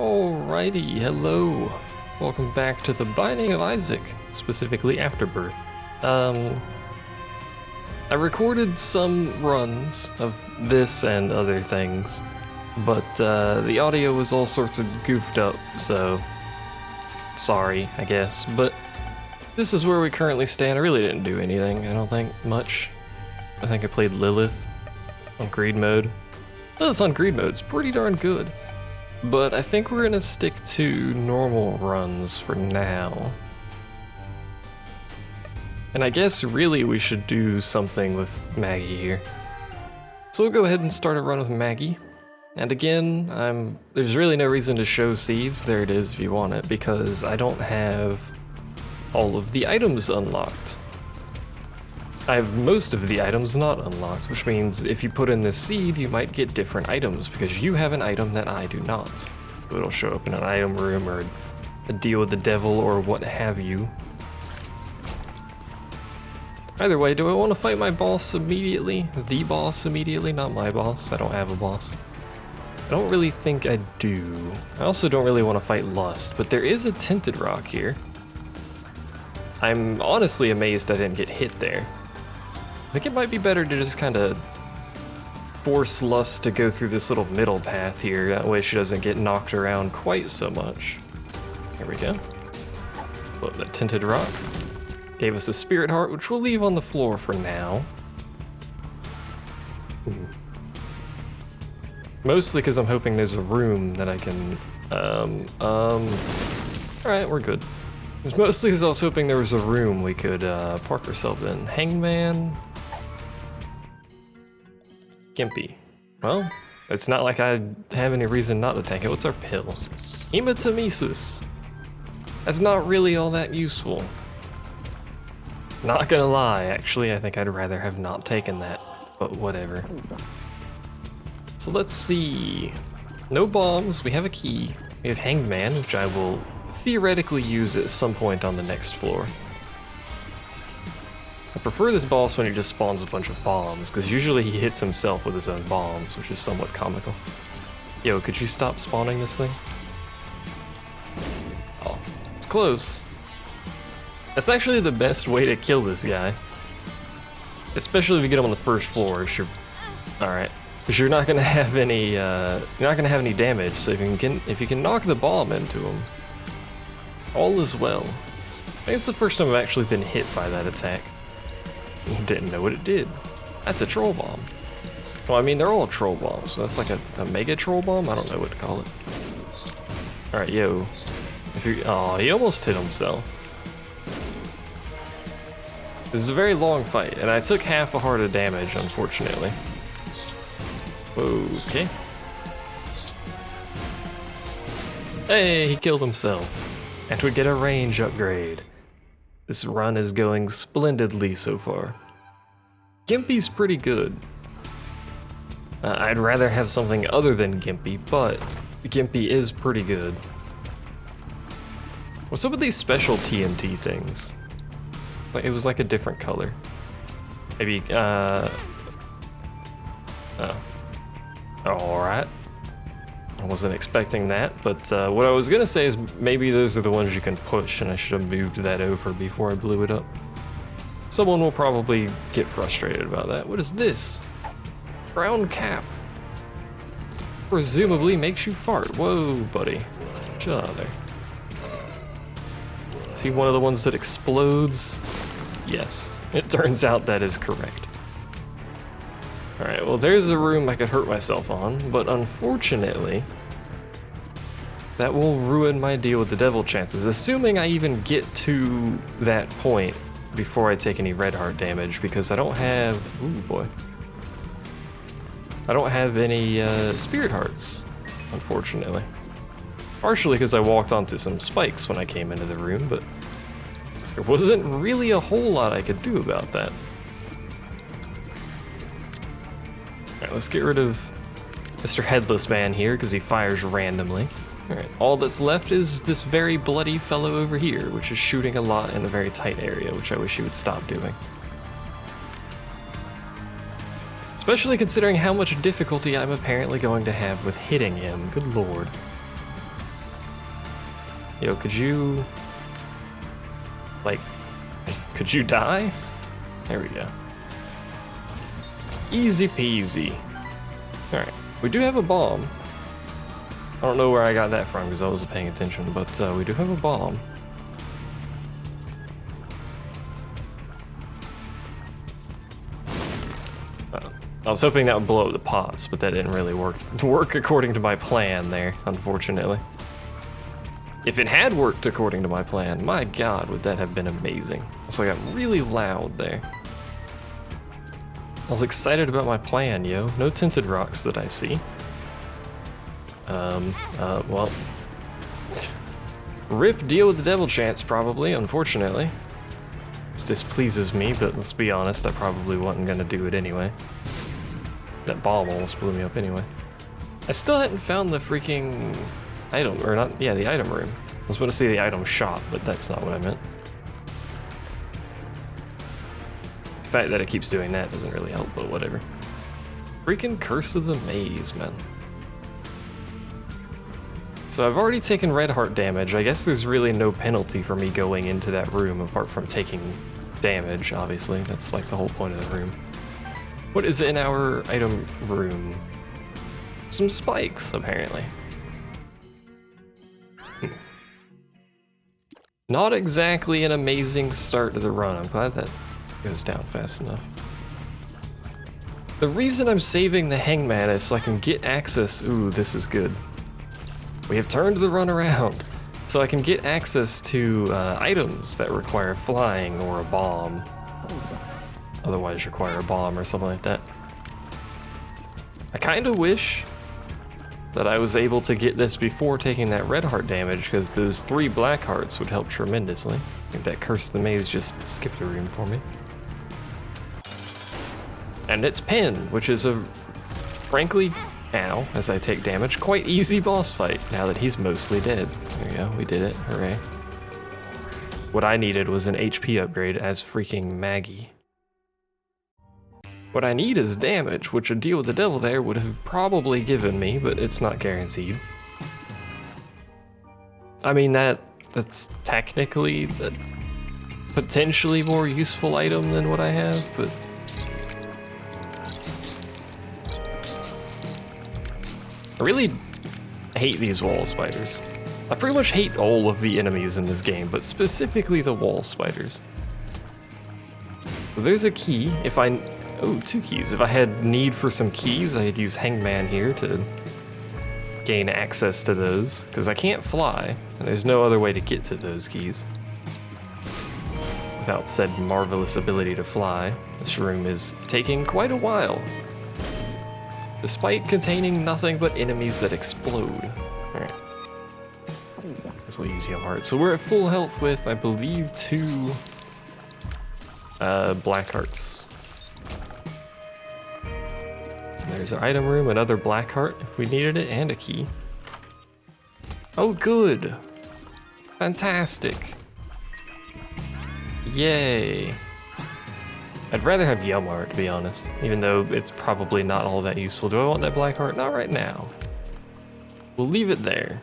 Alrighty, hello. Welcome back to the Binding of Isaac, specifically Afterbirth. I recorded some runs of this and other things, but the audio was all sorts of goofed up, so sorry, I guess. But this is where we currently stand. I really didn't do anything, I don't think, much. I think I played Lilith on Greed mode. Lilith on Greed mode's pretty darn good. But I think we're gonna stick to normal runs for now. And I guess really we should do something with Maggie here. So we'll go ahead and start a run with Maggie. And again, there's really no reason to show seeds. There it is if you want it, because I don't have all of the items unlocked. I have most of the items not unlocked, which means if you put in this seed, you might get different items because you have an item that I do not. So it'll show up in an item room or a deal with the devil or what have you. Either way, do I want to fight my boss immediately? The boss immediately, not my boss. I don't have a boss. I don't really think I do. I also don't really want to fight Lust, but there is a tinted rock here. I'm honestly amazed I didn't get hit there. I think it might be better to just kind of force Lust to go through this little middle path here. That way she doesn't get knocked around quite so much. Here we go. Look, that tinted rock. Gave us a spirit heart, which we'll leave on the floor for now. Ooh. Mostly because I'm hoping there's a room that I can, alright, we're good. It's mostly because I was hoping there was a room we could park ourselves in. Hangman. Gimpy. Well, it's not like I have any reason not to tank it. What's our pill? Hematemesis. That's not really all that useful. Not gonna lie, actually, I think I'd rather have not taken that, but whatever. So let's see. No bombs, we have a key. We have Hanged Man, which I will theoretically use at some point on the next floor. I prefer this boss when he just spawns a bunch of bombs, because usually he hits himself with his own bombs, which is somewhat comical. Yo, could you stop spawning this thing? Oh, it's close. That's actually the best way to kill this guy. Especially if you get him on the first floor, if you're... Alright. Because you're not gonna have any, damage, so if you can knock the bomb into him, all is well. I think it's the first time I've actually been hit by that attack. Didn't know what it did. That's a troll bomb. Well, I mean, they're all troll bombs. So that's like a mega troll bomb? I don't know what to call it. Alright, yo. Oh, he almost hit himself. This is a very long fight, and I took half a heart of damage, unfortunately. Okay. Hey, he killed himself. And would get a range upgrade. This run is going splendidly so far. Gimpy's pretty good. I'd rather have something other than Gimpy, but Gimpy is pretty good. What's up with these special TNT things? Like, it was like a different color. Maybe, oh. Alright. I wasn't expecting that, but what I was gonna say is maybe those are the ones you can push, and I should have moved that over before I blew it up. Someone will probably get frustrated about that. What is this? Brown cap. Presumably makes you fart. Whoa, buddy. Chill out there. Is he one of the ones that explodes? Yes, it turns out that is correct. Alright, well there's a room I could hurt myself on, but unfortunately, that will ruin my deal with the devil chances, assuming I even get to that point before I take any red heart damage, because I don't have, ooh boy, I don't have any spirit hearts, unfortunately. Partially because I walked onto some spikes when I came into the room, but there wasn't really a whole lot I could do about that. Alright, let's get rid of Mr. Headless Man here, because he fires randomly. Alright, all that's left is this very bloody fellow over here, which is shooting a lot in a very tight area, which I wish he would stop doing. Especially considering how much difficulty I'm apparently going to have with hitting him. Good lord. Yo, could you... like... could you die? There we go. Easy peasy. Alright, we do have a bomb. I don't know where I got that from because I wasn't paying attention, but we do have a bomb. I was hoping that would blow up the pots, but that didn't really work according to my plan there, unfortunately. If it had worked according to my plan, my god, would that have been amazing. So I got really loud there. I was excited about my plan, yo. No tinted rocks that I see. Well. Rip deal with the devil chance, probably, unfortunately. This displeases me, but let's be honest, I probably wasn't gonna do it anyway. That bomb almost blew me up anyway. I still hadn't found the freaking item, or not, yeah, the item room. I was going to say the item shop, but that's not what I meant. The fact that it keeps doing that doesn't really help, but whatever. Freaking Curse of the Maze, man. So I've already taken red heart damage. I guess there's really no penalty for me going into that room apart from taking damage, obviously. That's like the whole point of the room. What is in our item room? Some spikes, apparently. Not exactly an amazing start to the run. I'm glad that goes down fast enough. The reason I'm saving the hangman is so I can get access. Ooh, this is good. We have turned the run around. So I can get access to items that require flying or a bomb. Otherwise require a bomb or something like that. I kind of wish that I was able to get this before taking that red heart damage, because those 3 black hearts would help tremendously. I think that Curse of the Maze just skipped a room for me. And it's Pin, which is a, frankly, ow, as I take damage, quite easy boss fight, now that he's mostly dead. There we go, we did it, hooray. What I needed was an HP upgrade as freaking Maggie. What I need is damage, which a deal with the devil there would have probably given me, but it's not guaranteed. I mean, that's technically the potentially more useful item than what I have, but... I really hate these wall spiders. I pretty much hate all of the enemies in this game, but specifically the wall spiders. So there's a key. If I... Oh, 2 keys. If I had need for some keys, I'd use Hangman here to gain access to those, because I can't fly, and there's no other way to get to those keys without said marvelous ability to fly. This room is taking quite a while, despite containing nothing but enemies that explode. Alright. Guess we'll use Yellow Heart. So we're at full health with, I believe, 2 black hearts. There's our item room, another black heart if we needed it, and a key. Oh, good. Fantastic. Yay. I'd rather have yellow heart, to be honest, even though it's probably not all that useful. Do I want that black heart? Not right now. We'll leave it there.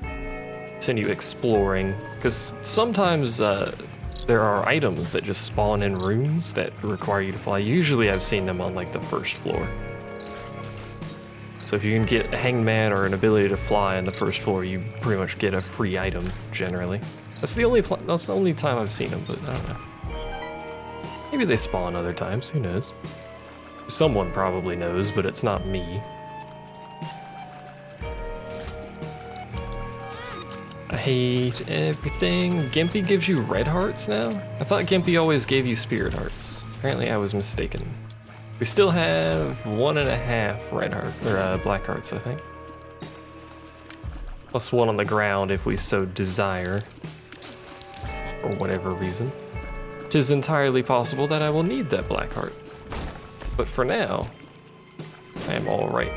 Continue exploring, because sometimes there are items that just spawn in rooms that require you to fly. Usually I've seen them on like the first floor. So if you can get a hangman or an ability to fly on the first floor, you pretty much get a free item, generally. That's the only time I've seen them, but I don't know. Maybe they spawn other times, who knows? Someone probably knows, but it's not me. I hate everything. Gimpy gives you red hearts now? I thought Gimpy always gave you spirit hearts. Apparently I was mistaken. We still have 1.5 red heart, or black hearts, I think. Plus 1 on the ground if we so desire. For whatever reason. It is entirely possible that I will need that black heart. But for now, I am alright.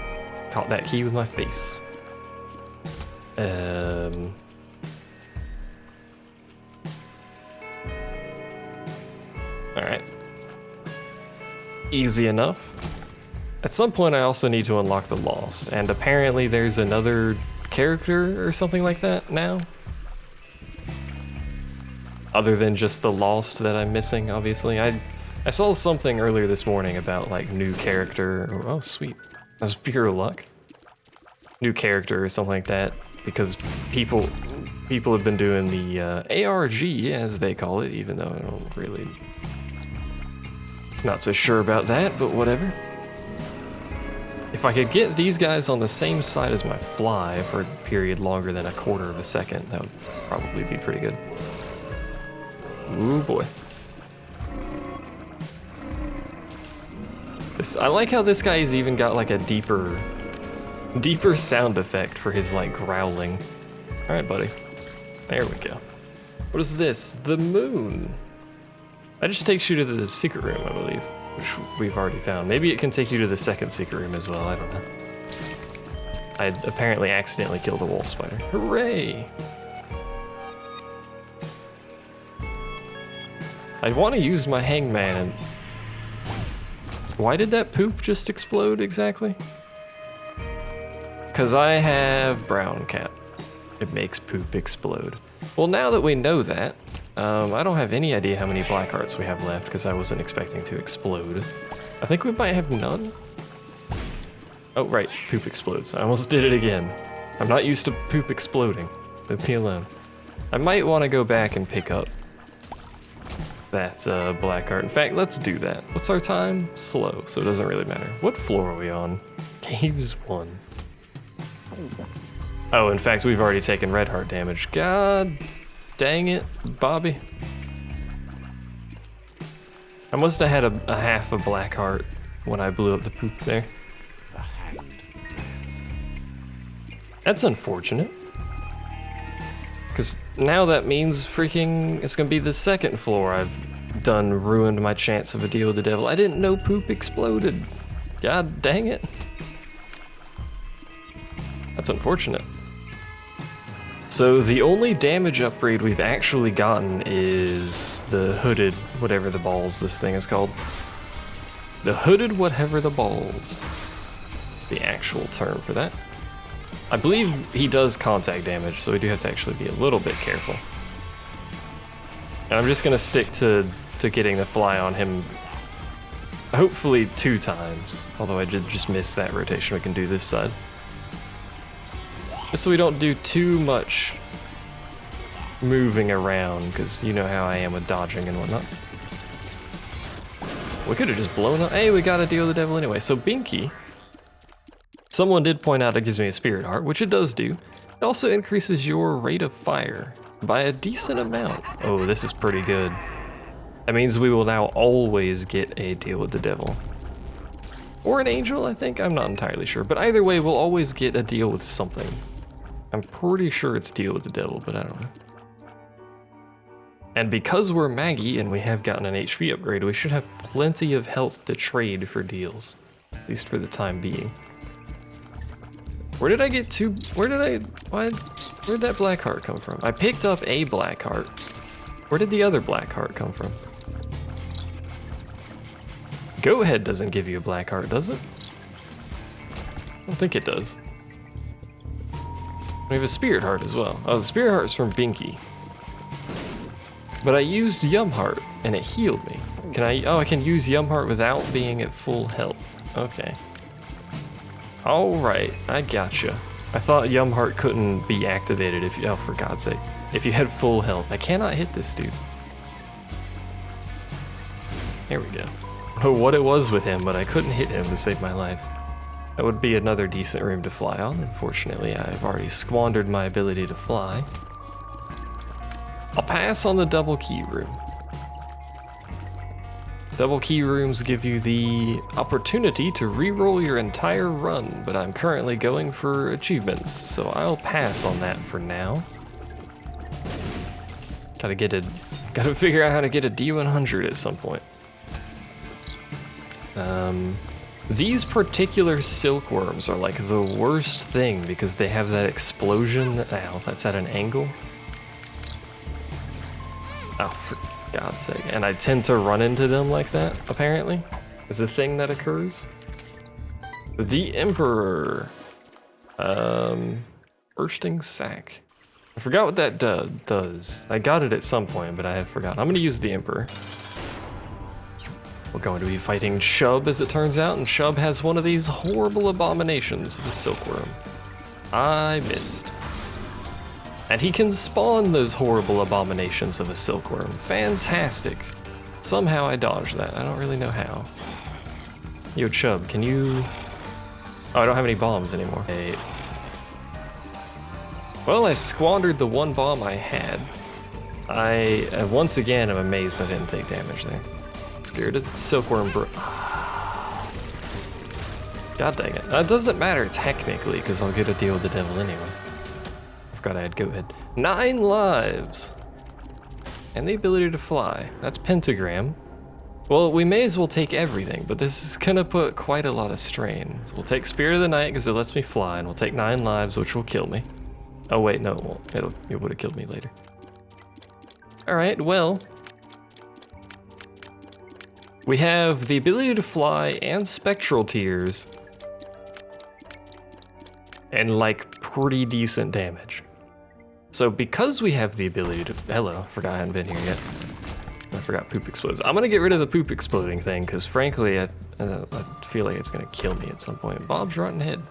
Caught that key with my face. Alright. Easy enough. At some point I also need to unlock the Lost, and apparently there's another character or something like that now. other than just the Lost that I'm missing, obviously. I saw something earlier this morning about like new character. Oh, sweet. That was pure luck. New character or something like that, because people have been doing the ARG, as they call it, even though I don't really... Not so sure about that, but whatever. If I could get these guys on the same side as my fly for a period longer than a quarter of a second, that would probably be pretty good. Ooh boy. I like how this guy's even got like a deeper sound effect for his like growling. All right, buddy. There we go. What is this? The moon. That just takes you to the secret room, I believe, which we've already found. Maybe it can take you to the second secret room as well. I don't know. I apparently accidentally killed a wolf spider. Hooray! I want to use my hangman and... Why did that poop just explode exactly? Because I have brown cat. It makes poop explode. Well, now that we know that, I don't have any idea how many black hearts we have left because I wasn't expecting to explode. I think we might have none. Oh, right, poop explodes. I almost did it again. I'm not used to poop exploding. Leave me alone. I might want to go back and pick up that black heart. In fact, let's do that. What's our time? Slow, so it doesn't really matter. What floor are we on? Caves 1. Oh, in fact, we've already taken red heart damage. God dang it, Bobby. I must have had a half a black heart when I blew up the poop there. That's unfortunate. Because now that means freaking it's gonna be the second floor I've done ruined my chance of a deal with the devil. I didn't know poop exploded. God dang it. That's unfortunate. So the only damage upgrade we've actually gotten is the hooded, whatever the balls this thing is called. The hooded whatever the balls. The actual term for that. I believe he does contact damage, so we do have to actually be a little bit careful. And I'm just gonna stick to getting the fly on him, hopefully 2 times. Although I did just miss that rotation we can do this side. Just so we don't do too much moving around, because you know how I am with dodging and whatnot. We could have just blown up. Hey, we got to deal with the devil anyway. So Binky, someone did point out it gives me a spirit heart, which it does do. It also increases your rate of fire by a decent amount. Oh, this is pretty good. That means we will now always get a deal with the devil. Or an angel, I think. I'm not entirely sure. But either way, we'll always get a deal with something. I'm pretty sure it's deal with the devil, but I don't know. And because we're Maggie and we have gotten an HP upgrade, we should have plenty of health to trade for deals. At least for the time being. Where did I get to? Where'd that black heart come from? I picked up a black heart. Where did the other black heart come from? Go Ahead doesn't give you a black heart, does it? I don't think it does. We have a spirit heart as well. Oh, the spirit heart's from Binky. But I used Yum Heart and it healed me. Can I? Oh, I can use Yum Heart without being at full health. Okay. All right, I gotcha. I thought Yum Heart couldn't be activated if you, oh, for God's sake, if you had full health. I cannot hit this dude. There we go. I don't know what it was with him, but I couldn't hit him to save my life. That would be another decent room to fly on. Unfortunately, I've already squandered my ability to fly. I'll pass on the double key room. Double key rooms give you the opportunity to re-roll your entire run, but I'm currently going for achievements, so I'll pass on that for now. Gotta figure out how to get a D100 at some point. These particular silkworms are like the worst thing because they have that explosion. Ow, that's at an angle. Oh, for God's sake. And I tend to run into them like that, apparently, is a thing that occurs. The Emperor. Bursting sack. I forgot what that does. I got it at some point, but I have forgotten. I'm gonna use the Emperor. We're going to be fighting Shub, as it turns out, and Shub has one of these horrible abominations of a silkworm. I missed. And he can spawn those horrible abominations of a silkworm. Fantastic. Somehow I dodged that. I don't really know how. Yo, Chub, can you... Oh, I don't have any bombs anymore. Hey. Well, I squandered the one bomb I had. I, once again, am amazed I didn't take damage there. Scared of silkworm God dang it. That doesn't matter technically, because I'll get a deal with the devil anyway. I forgot I had goat head. 9 lives! And the ability to fly. That's pentagram. Well, we may as well take everything, but this is gonna put quite a lot of strain. So we'll take Spirit of the Night because it lets me fly, and we'll take 9 lives, which will kill me. Oh wait, no, it won't. It would have killed me later. Alright, well. We have the ability to fly and spectral tears. And like pretty decent damage. So because we have the ability to... Hello, forgot I hadn't been here yet. I forgot poop explodes. I'm gonna get rid of the poop exploding thing because frankly, I feel like it's gonna kill me at some point. Bob's rotten head.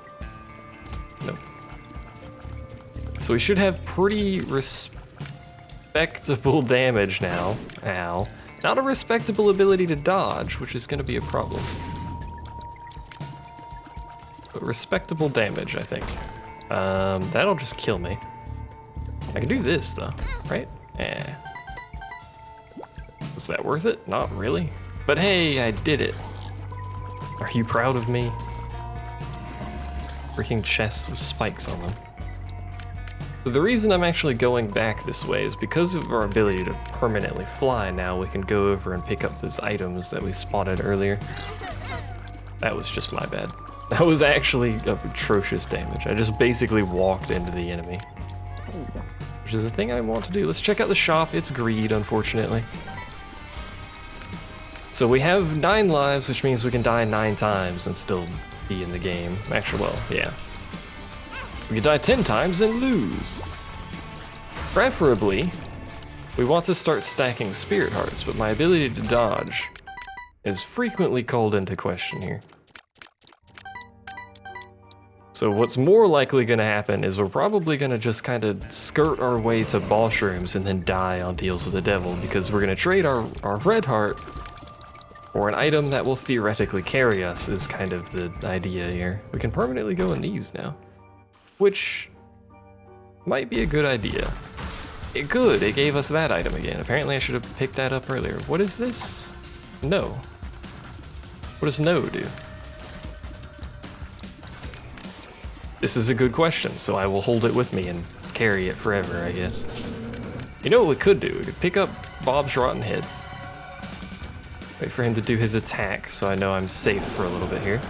Nope. So we should have pretty respectable damage now. Ow. Not a respectable ability to dodge, which is gonna be a problem. But respectable damage, I think. That'll just kill me. I can do this though, right? Eh. Was that worth it? Not really. But hey, I did it. Are you proud of me? Freaking chests with spikes on them. So the reason I'm actually going back this way is because of our ability to permanently fly now, we can go over and pick up those items that we spotted earlier. That was just my bad. That was actually atrocious damage. I just basically walked into the enemy. Which is the thing I want to do. Let's check out the shop. It's greed, unfortunately. So we have 9 lives, which means we can die 9 times and still be in the game. Actually, well, yeah. We can die 10 times and lose. Preferably, we want to start stacking spirit hearts, but my ability to dodge is frequently called into question here. So what's more likely gonna happen is we're probably gonna just kind of skirt our way to boss rooms and then die on deals with the devil, because we're gonna trade our red heart for an item that will theoretically carry us is kind of the idea here. We can permanently go in these now, which might be a good idea. It gave us that item again. Apparently I should have picked that up earlier. What is this? No. What does no do? This is a good question, so I will hold it with me and carry it forever, I guess. You know what we could do? We could pick up Bob's rotten head. Wait for him to do his attack, so I know I'm safe for a little bit here.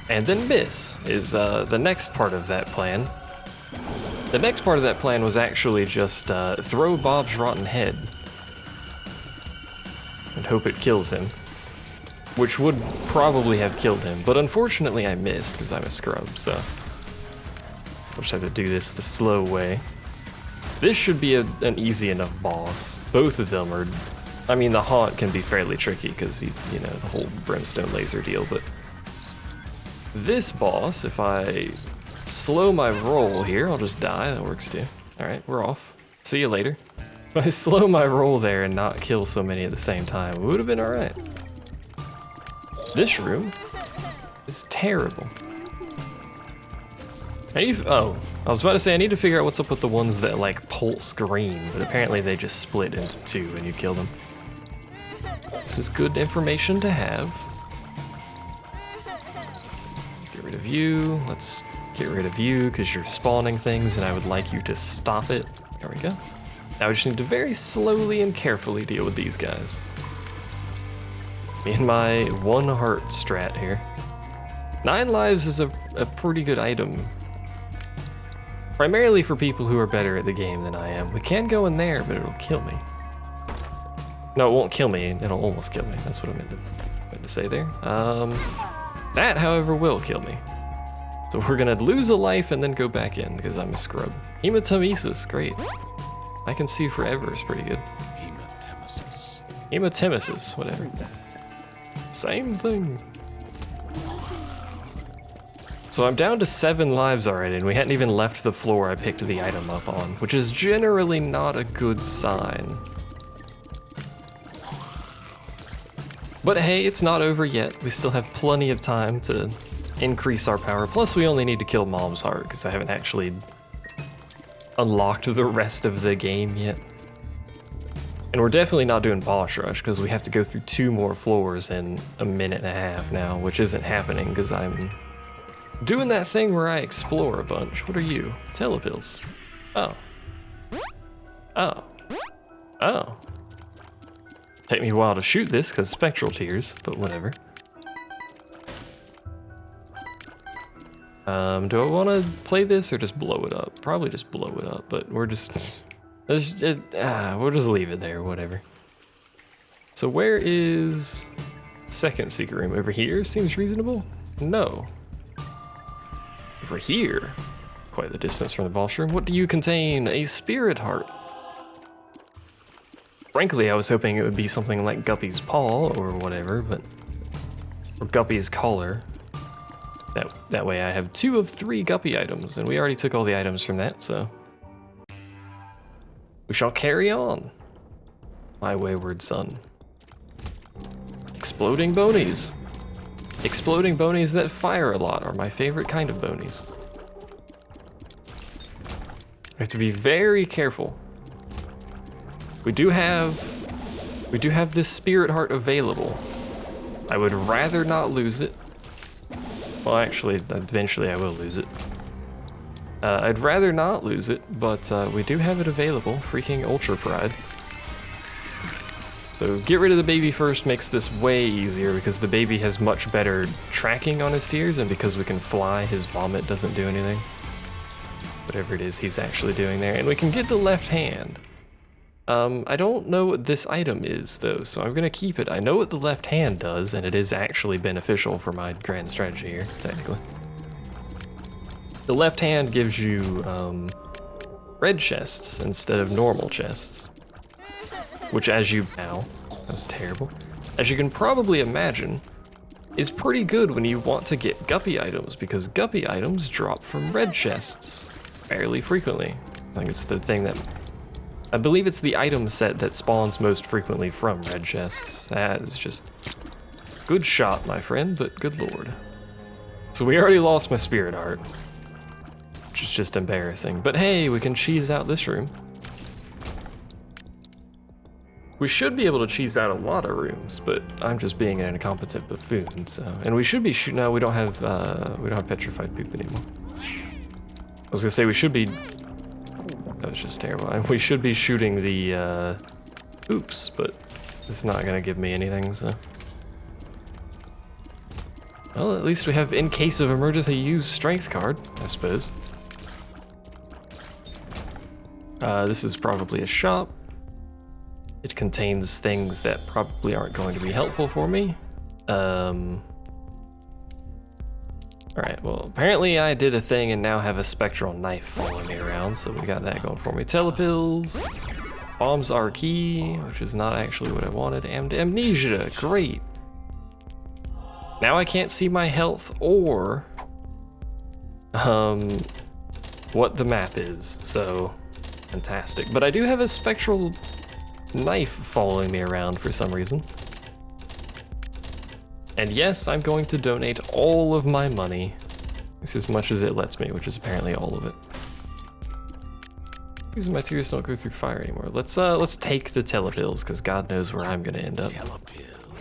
And then miss is the next part of that plan. The next part of that plan was actually just throw Bob's rotten head and hope it kills him, which would probably have killed him, but unfortunately I missed because I'm a scrub, so I'll just have to do this the slow way. This should be an easy enough boss. Both of them are, I mean, the haunt can be fairly tricky because you know, the whole brimstone laser deal, but this boss, if I slow my roll here, I'll just die. That works too. All right, we're off. See you later. If I slow my roll there and not kill so many at the same time, it would have been all right. This room is terrible. Oh, I was about to say I need to figure out what's up with the ones that like pulse green, but apparently they just split into 2 when you kill them. This is good information to have. Get rid of you. Let's get rid of you because you're spawning things and I would like you to stop it. There we go. Now we just need to very slowly and carefully deal with these guys. Me and my 1 heart strat here. 9 lives is a pretty good item. Primarily for people who are better at the game than I am. We can go in there, but it'll kill me. No, it won't kill me. It'll almost kill me. That's what I meant to say there. That, however, will kill me. So we're gonna lose a life and then go back in because I'm a scrub. Hematemesis, great. I can see forever is pretty good. Hematemesis, whatever. Same thing. So I'm down to 7 lives already, and we hadn't even left the floor I picked the item up on, which is generally not a good sign. But hey, it's not over yet. We still have plenty of time to increase our power. Plus, we only need to kill Mom's Heart, because I haven't actually unlocked the rest of the game yet. And we're definitely not doing boss rush, because we have to go through 2 more floors in a minute and a half now, which isn't happening, because I'm doing that thing where I explore a bunch. What are you? Telepills. Oh. Oh. Oh. Take me a while to shoot this, because spectral tears, but whatever. Do I want to play this or just blow it up? Probably just blow it up, but we're just... we'll just leave it there, whatever. So where is second secret room? Over here seems reasonable? No. Over here? Quite the distance from the boss room. What do you contain? A spirit heart. Frankly, I was hoping it would be something like Guppy's paw or whatever, but... or Guppy's collar. That way I have 2 of 3 Guppy items, and we already took all the items from that, so... we shall carry on, my wayward son. Exploding bonies. Exploding bonies that fire a lot are my favorite kind of bonies. We have to be very careful. We do have this spirit heart available. I would rather not lose it. Well, actually, eventually I will lose it. I'd rather not lose it, but we do have it available. Freaking Ultra Pride. So get rid of the baby first makes this way easier because the baby has much better tracking on his tears, and because we can fly, his vomit doesn't do anything. Whatever it is he's actually doing there. And we can get the left hand. I don't know what this item is though, so I'm gonna keep it. I know what the left hand does, and it is actually beneficial for my grand strategy here, technically. The left hand gives you red chests instead of normal chests, which ow, that was terrible. As you can probably imagine, is pretty good when you want to get Guppy items, because Guppy items drop from red chests fairly frequently. I think it's the thing that, I believe it's the item set that spawns most frequently from red chests. That is just good shot, my friend, but good lord. So we already lost my spirit heart, which is just embarrassing. But hey, we can cheese out this room. We should be able to cheese out a lot of rooms, but I'm just being an incompetent buffoon. So, and we should be no, we don't have petrified poop anymore. I was gonna say we should be. That was just terrible. We should be shooting the oops, but it's not gonna give me anything. So, well, at least we have in case of emergency use strength card, I suppose. This is probably a shop. It contains things that probably aren't going to be helpful for me. Alright, well, apparently I did a thing and now have a spectral knife following me around, so we got that going for me. Telepills, bombs are key, which is not actually what I wanted. Amnesia, great. Now I can't see my health or what the map is, so fantastic. But I do have a spectral knife following me around for some reason. And yes, I'm going to donate all of my money. It's as much as it lets me, which is apparently all of it. These my tears don't go through fire anymore. Let's take the telepills, because God knows where I'm gonna end up.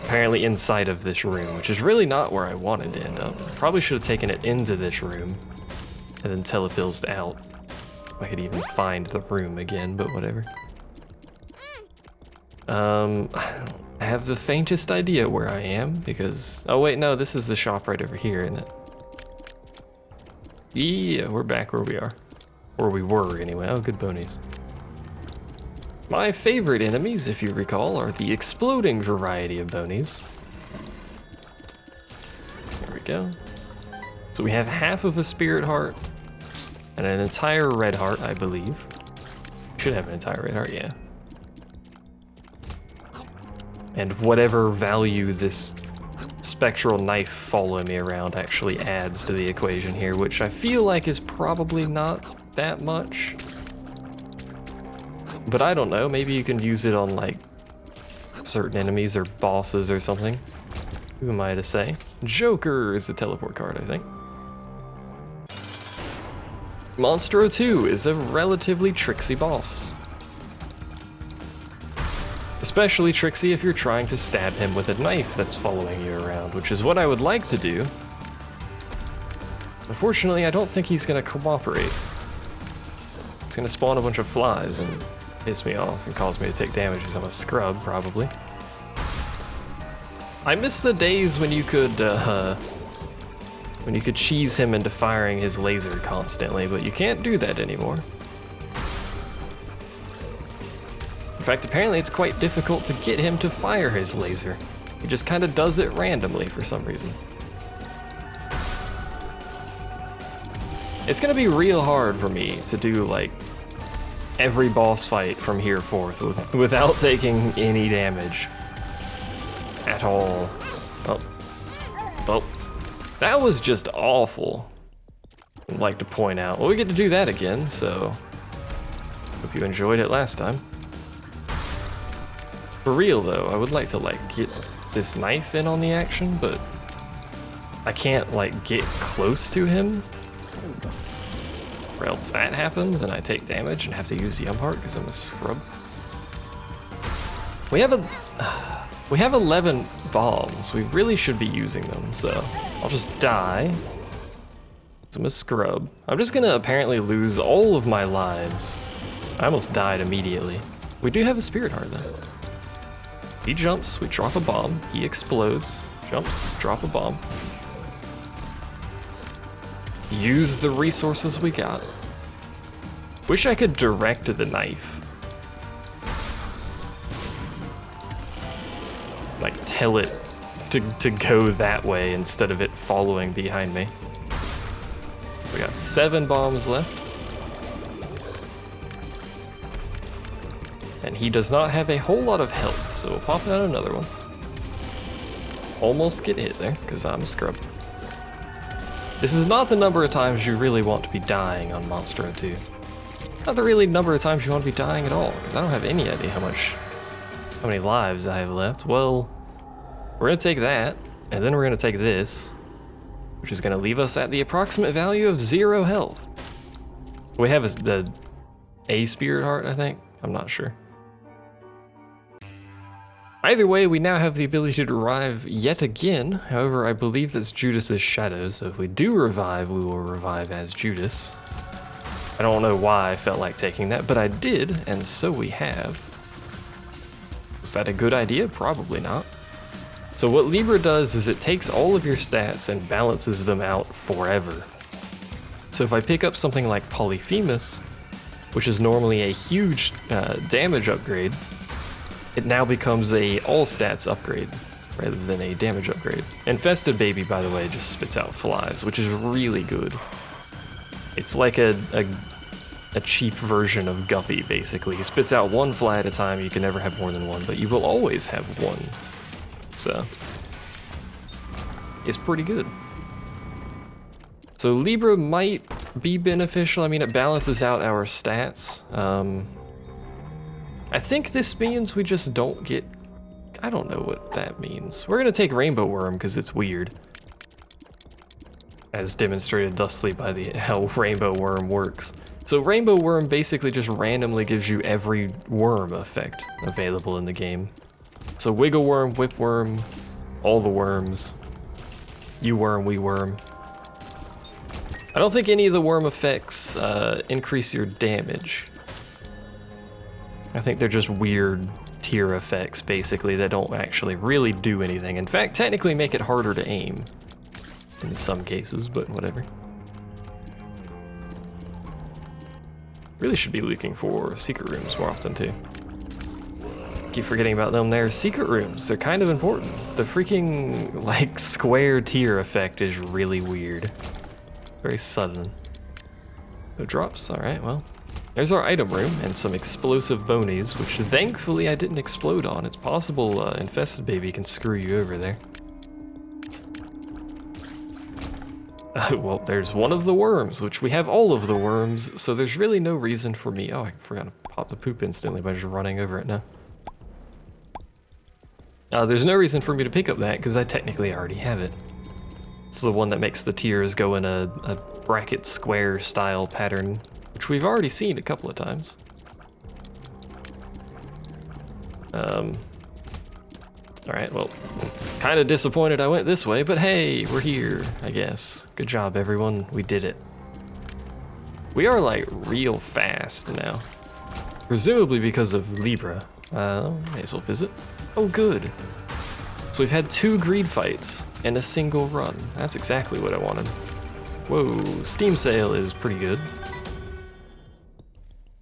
Apparently inside of this room, which is really not where I wanted to end up. Probably should have taken it into this room and then telepills out. If I could even find the room again, but whatever. I don't have the faintest idea where I am because, oh wait, no, this is the shop right over here, isn't it? Yeah, we're back where we are. Or we were anyway. Oh, good bonies. My favorite enemies, if you recall, are the exploding variety of bonies. There we go. So we have half of a spirit heart and an entire red heart, I believe. Should have an entire red heart, yeah. And whatever value this spectral knife following me around actually adds to the equation here, which I feel like is probably not that much. But I don't know, maybe you can use it on like certain enemies or bosses or something. Who am I to say? Joker is a teleport card, I think. Monstro 2 is a relatively tricksy boss. Especially tricksy if you're trying to stab him with a knife that's following you around, which is what I would like to do. Unfortunately, I don't think he's gonna cooperate. He's gonna spawn a bunch of flies and piss me off and cause me to take damage because I'm a scrub, probably. I miss the days when you could cheese him into firing his laser constantly, but you can't do that anymore. In fact, apparently it's quite difficult to get him to fire his laser. He just kind of does it randomly for some reason. It's gonna be real hard for me to do like every boss fight from here forth without taking any damage at all. Oh, that was just awful. I'd like to point out. Well, we get to do that again, so hope you enjoyed it last time. For real though, I would like to like get this knife in on the action, but I can't like get close to him, or else that happens and I take damage and have to use Yum Heart because I'm a scrub. We have 11 bombs. We really should be using them, so I'll just die. I'm a scrub. I'm just gonna apparently lose all of my lives. I almost died immediately. We do have a spirit heart though. He jumps, we drop a bomb, he explodes, jumps, drop a bomb. Use the resources we got. Wish I could direct the knife. Like tell it to go that way instead of it following behind me. We got 7 bombs left. And he does not have a whole lot of health, so we'll pop out another one. Almost get hit there, because I'm a scrub. This is not the number of times you really want to be dying on Monstro 2. Not the really number of times you want to be dying at all, because I don't have any idea how many lives I have left. Well, we're gonna take that, and then we're gonna take this, which is gonna leave us at the approximate value of 0 health. We have a spirit heart, I think. I'm not sure. Either way, we now have the ability to revive yet again. However, I believe that's Judas's shadow, so if we do revive, we will revive as Judas. I don't know why I felt like taking that, but I did, and so we have. Was that a good idea? Probably not. So what Libra does is it takes all of your stats and balances them out forever. So if I pick up something like Polyphemus, which is normally a huge damage upgrade, it now becomes a all stats upgrade rather than a damage upgrade. Infested Baby, by the way, just spits out flies, which is really good. It's like a cheap version of Guppy, basically. He spits out 1 fly at a time. You can never have more than 1, but you will always have 1. So it's pretty good. So Libra might be beneficial. I mean, it balances out our stats. I think this means we just don't get... I don't know what that means. We're gonna take Rainbow Worm because it's weird. As demonstrated thusly by how Rainbow Worm works. So Rainbow Worm basically just randomly gives you every worm effect available in the game. So Wiggle Worm, Whip Worm, all the worms. You worm, we worm. I don't think any of the worm effects increase your damage. I think they're just weird tier effects, basically, that don't actually really do anything. In fact, technically make it harder to aim in some cases, but whatever. Really should be looking for secret rooms more often, too. Keep forgetting about them there. Secret rooms, they're kind of important. The freaking, like, square tier effect is really weird. Very sudden. No drops, alright, well. There's our item room and some explosive bonies, which thankfully I didn't explode on. It's possible Infested Baby can screw you over there. Well, there's one of the worms, which we have all of the worms, so there's really no reason for me. Oh, I forgot to pop the poop instantly by just running over it now. There's no reason for me to pick up that, because I technically already have it. It's the one that makes the tiers go in a bracket square style pattern, which we've already seen a couple of times. Alright, well, kind of disappointed I went this way, but hey, we're here, I guess. Good job, everyone. We did it. We are, like, real fast now. Presumably because of Libra. May as well visit. Oh, good. So we've had 2 greed fights in a single run. That's exactly what I wanted. Whoa, Steam Sale is pretty good.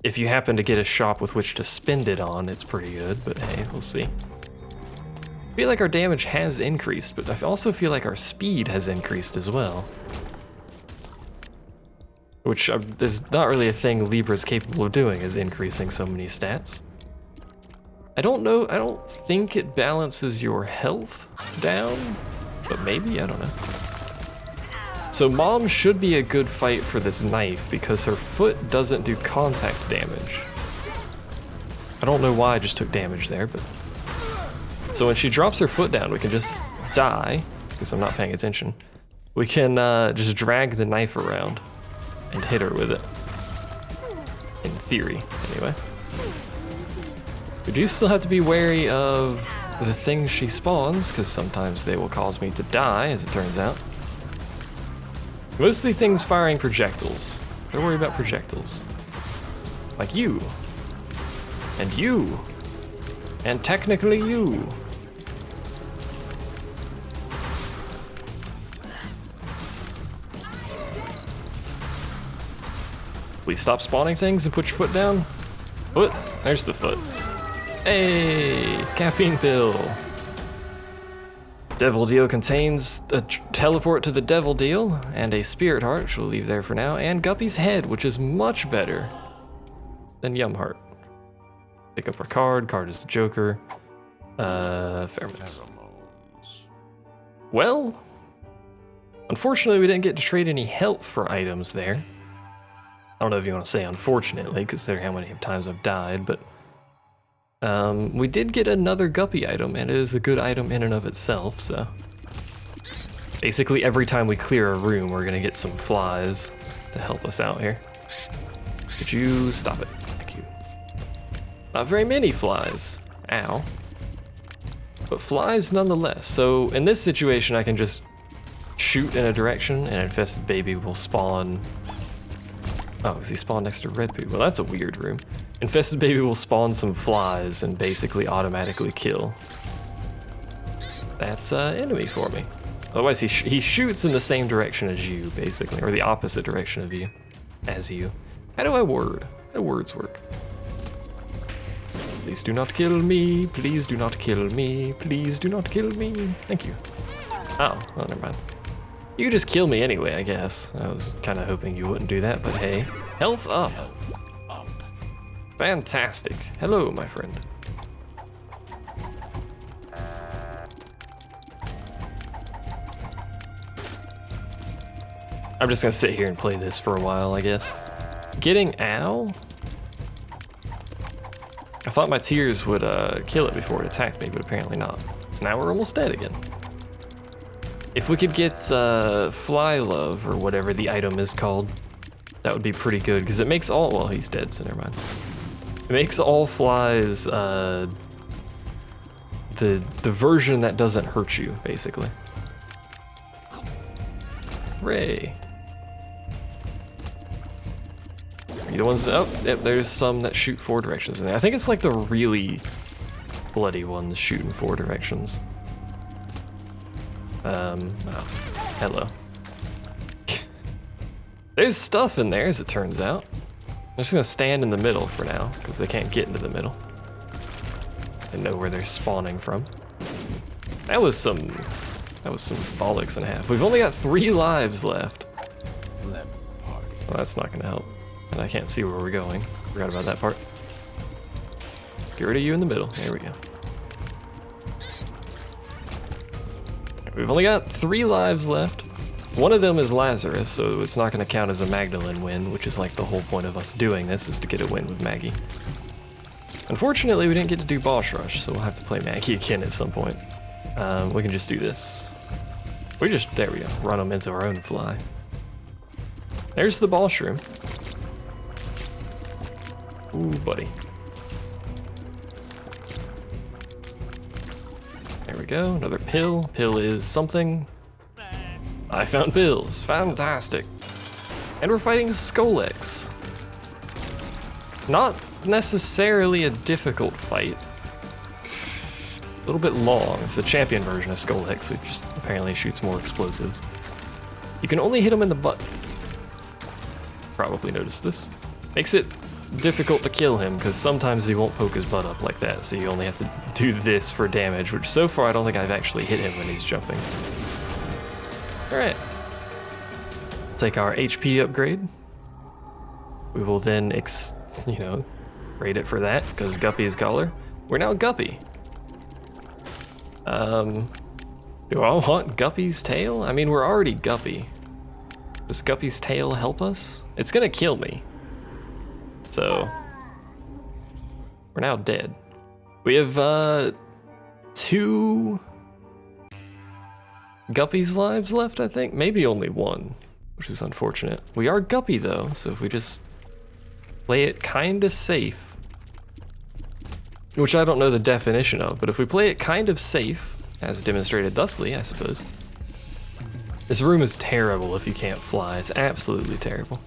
If you happen to get a shop with which to spend it on, it's pretty good, but hey, we'll see. I feel like our damage has increased, but I also feel like our speed has increased as well. Which is not really a thing Libra's capable of doing, is increasing so many stats. I don't know, I don't think it balances your health down, but maybe, I don't know. So Mom should be a good fight for this knife because her foot doesn't do contact damage. I don't know why I just took damage there, but... So when she drops her foot down, we can just die, because I'm not paying attention. We can just drag the knife around and hit her with it. In theory, anyway. We do still have to be wary of the things she spawns, because sometimes they will cause me to die, as it turns out. Mostly things firing projectiles. Don't worry about projectiles. Like you. And you. And technically you. Please stop spawning things and put your foot down. Foot. There's the foot. Hey, caffeine pill. Devil Deal contains a teleport to the Devil Deal and a Spirit Heart, which we'll leave there for now, and Guppy's Head, which is much better than Yum Heart. Pick up our card. Card is the Joker. Pheromones. Well, unfortunately, we didn't get to trade any health for items there. I don't know if you want to say unfortunately, considering how many times I've died, but we did get another Guppy item, and it is a good item in and of itself, so. Basically, every time we clear a room, we're gonna get some flies to help us out here. Could you stop it? Thank you. Not very many flies. Ow. But flies nonetheless. So in this situation, I can just shoot in a direction, and Infested Baby will spawn. Oh, because he spawned next to Red Poo. Well, that's a weird room. Infested Baby will spawn some flies and basically automatically kill that enemy for me. Otherwise, he shoots in the same direction as you, basically, or the opposite direction of you, as you. How do I word? How do words work? Please do not kill me. Please do not kill me. Please do not kill me. Thank you. Oh, well, never mind. You just kill me anyway, I guess. I was kind of hoping you wouldn't do that, but hey. Health up. Fantastic. Hello, my friend. I'm just gonna sit here and play this for a while, I guess. Getting ow? I thought my tears would kill it before it attacked me, but apparently not. So now we're almost dead again. If we could get Fly Love, or whatever the item is called, that would be pretty good, because it makes all, well, he's dead, so never mind. It makes all flies the version that doesn't hurt you, basically. Hooray. Are you the ones, oh, yep, there's some that shoot 4 directions in there. I think it's like the really bloody ones shooting 4 directions. Oh, hello. There's stuff in there, as it turns out. I'm just gonna stand in the middle for now, because they can't get into the middle. I know where they're spawning from. That was some bollocks and a half. We've only got 3 lives left. lemon party. Well, that's not gonna help. And I can't see where we're going. Forgot about that part. Get rid of you in the middle. There we go. We've only got 3 lives left. One of them is Lazarus, so it's not going to count as a Magdalene win, which is like the whole point of us doing this, is to get a win with Maggie. Unfortunately, we didn't get to do Boss Rush, so we'll have to play Maggie again at some point. We can just do this. There we go, run them into our own fly. There's the boss room. Ooh, buddy. There we go, another pill. Pill is something. I found pills, fantastic. And we're fighting Skolex. Not necessarily a difficult fight. A little bit long. It's the champion version of Skolex, which just apparently shoots more explosives. You can only hit him in the butt. Probably noticed this. Makes it difficult to kill him, because sometimes he won't poke his butt up like that, so you only have to do this for damage, which so far I don't think I've actually hit him when he's jumping. Alright. Take our HP upgrade. We will then, rate it for that, because Guppy is Collar. We're now Guppy. Do I want Guppy's tail? I mean, we're already Guppy. Does Guppy's tail help us? It's gonna kill me. So, we're now dead. We have 2 Guppy's lives left, I think. Maybe only 1, which is unfortunate. We are Guppy though, so if we just play it kinda safe, which I don't know the definition of, but if we play it kind of safe, as demonstrated thusly, I suppose. This room is terrible if you can't fly. It's absolutely terrible.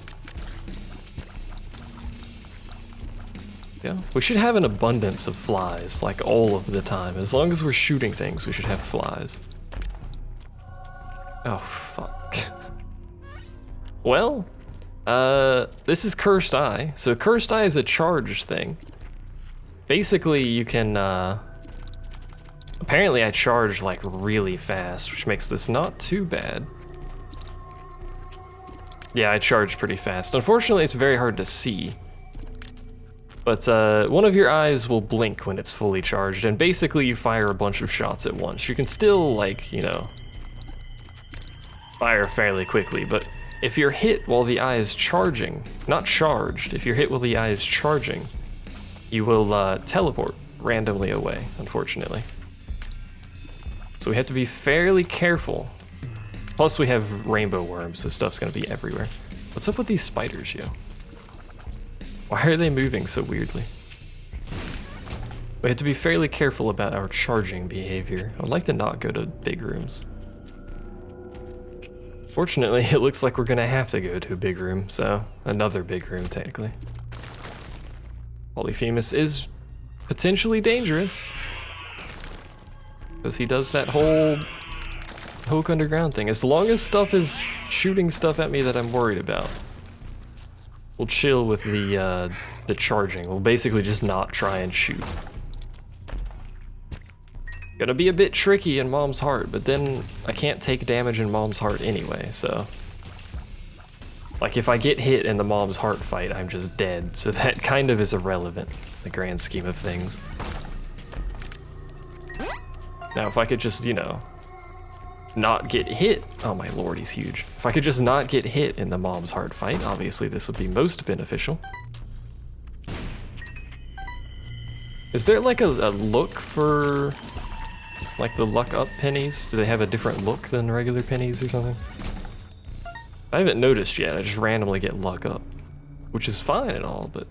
Yeah, we should have an abundance of flies, like all of the time. As long as we're shooting things, we should have flies. Oh, fuck. Well, this is Cursed Eye. So Cursed Eye is a charged thing. Basically, you can, apparently I charge like really fast, which makes this not too bad. Yeah, I charge pretty fast. Unfortunately, it's very hard to see. But one of your eyes will blink when it's fully charged, and basically you fire a bunch of shots at once. You can still, like, fire fairly quickly, but if you're hit while the eye is charging, not charged, if you're hit while the eye is charging, you will teleport randomly away, unfortunately. So we have to be fairly careful. Plus we have rainbow worms, so stuff's gonna be everywhere. What's up with these spiders, yo? Why are they moving so weirdly? We have to be fairly careful about our charging behavior. I would like to not go to big rooms. Fortunately, it looks like we're gonna have to go to a big room, so another big room technically. Polyphemus is potentially dangerous, because he does that whole poke underground thing. As long as stuff is shooting stuff at me that I'm worried about, we'll chill with the charging. We'll basically just not try and shoot. Gonna be a bit tricky in Mom's Heart, but then I can't take damage in Mom's Heart anyway, so. Like if I get hit in the Mom's Heart fight, I'm just dead, so that kind of is irrelevant in the grand scheme of things. Now if I could just, not get hit. Oh my lord, he's huge. If I could just not get hit in the Mom's Heart fight, obviously this would be most beneficial. Is there like a look for like the luck up pennies? Do they have a different look than regular pennies or something? I haven't noticed yet. I just randomly get luck up, which is fine and all, but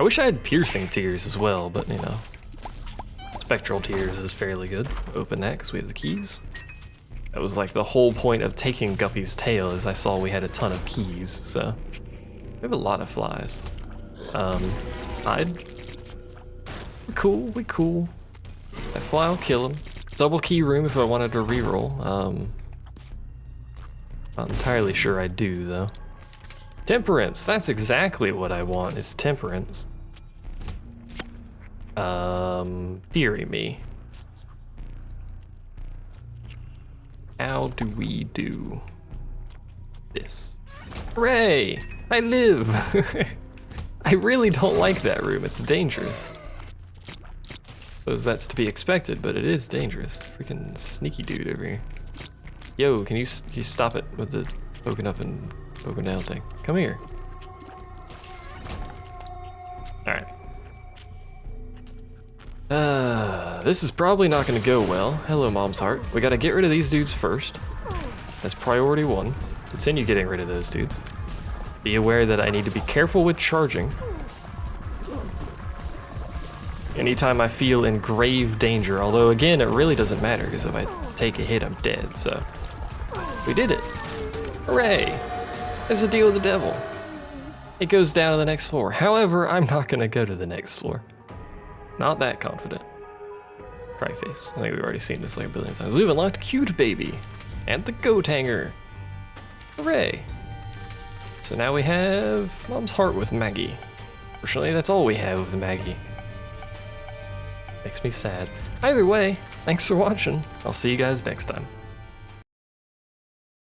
I wish I had piercing tears as well, but spectral tears is fairly good. Open that because we have the keys. That was like the whole point of taking Guppy's tail, is I saw we had a ton of keys, so we have a lot of flies. Hide. We cool. That fly will kill him. Double key room if I wanted to reroll. Not entirely sure I do though. Temperance, that's exactly what I want, is temperance. Dearie me. how do we do this? Hooray! I live! I really don't like that room, it's dangerous. Suppose that's to be expected, but it is dangerous. Freaking sneaky dude over here. Yo, can you stop it with the poking up and poking down thing? Come here. Alright. This is probably not gonna go well. Hello, Mom's Heart. We gotta get rid of these dudes first. That's priority 1. Continue getting rid of those dudes. Be aware that I need to be careful with charging. Anytime I feel in grave danger, although again, it really doesn't matter, because if I take a hit, I'm dead, so. We did it. Hooray! There's a deal with the devil. It goes down to the next floor. However, I'm not gonna go to the next floor. Not that confident. Cry face. I think we've already seen this like a billion times. We've unlocked Cute Baby and the Goat Hanger. Hooray. So now we have Mom's Heart with Maggie. Fortunately, that's all we have with Maggie. Makes me sad. Either way, thanks for watching. I'll see you guys next time.